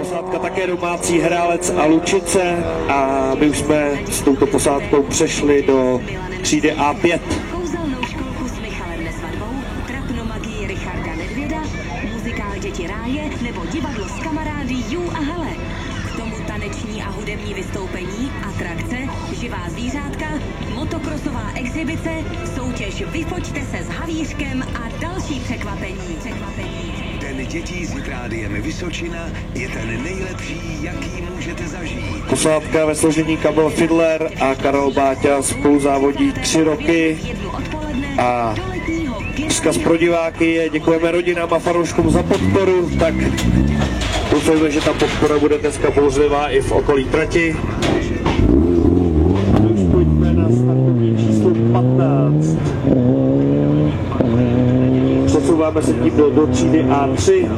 Posádka také domácí Hrálec a Lučice a my už jsme s touto posádkou přešli do třídy A5. Kouzelnou školku s Michalem Nesvadbou, trapnou magii Richarda Nedvěda, muzikál Děti ráje nebo divadlo s kamarády Jú a Hele. K tomu taneční a hudební vystoupení, atrakce, živá zvířátka, motokrosová exibice, soutěž Vyfoťte se s Havířkem a další překvapení. Den dětí s Rádiem Vysočina je ten nejlepší, jaký můžete zažít. Posádka ve složení Kamil Fidler a Karel Báťa spolu závodí 3 roky a vzkaz pro diváky je: děkujeme rodinám a fanouškům za podporu, tak doufejme, že ta podpora bude dneska bouřlivá i v okolí trati. Už pojďme na startovní číslo 15. Posouváme se tím do třídy A3.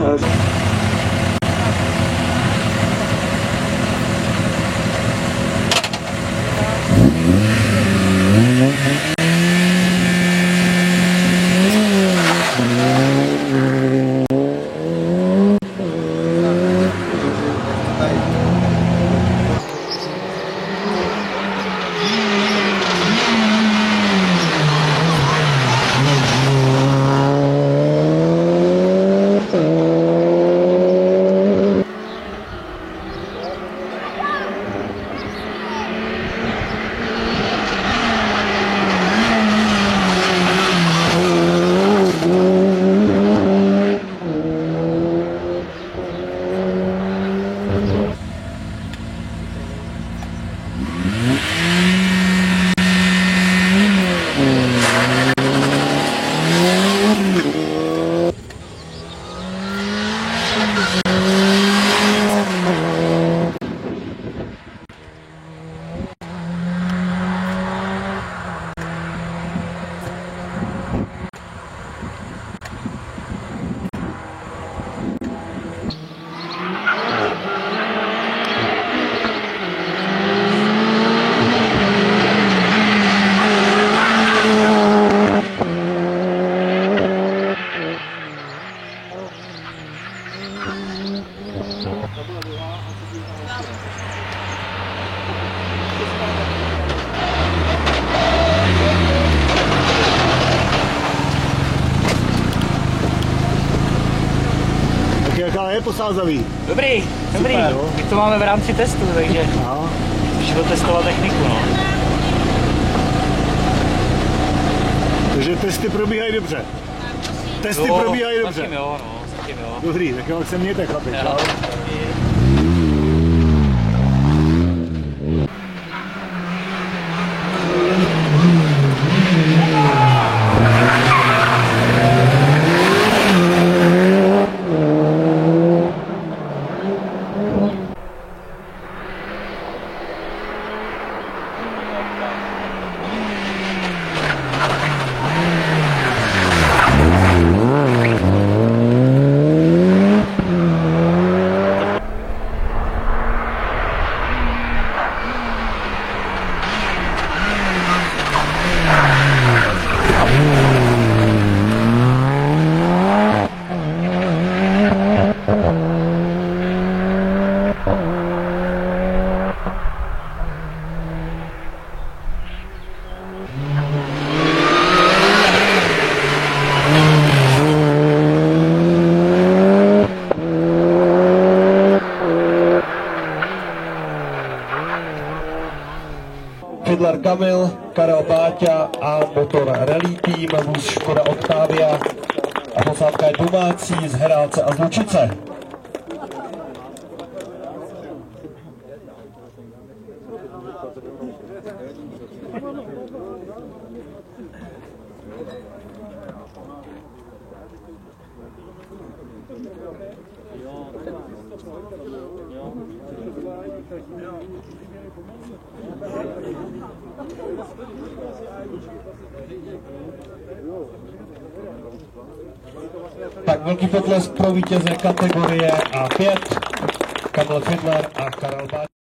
Jaká je posázavý? Dobrý. Super, no. My to máme v rámci testu, takže šlo testovat techniku, no. Takže testy probíhají dobře. Testy probíhají dobře. Zatím jo, no. Dobrý, tak jo, se mějte, chlapi. Čau. Fidler Kamil, Karel Báťa a motor Rally Team, vůz Škoda Octavia a posádka je domácí z Hrálce a z Lučice. Tak velký potlesk pro vítěze kategorie A5, Kamil Fidler a Karel Báťa.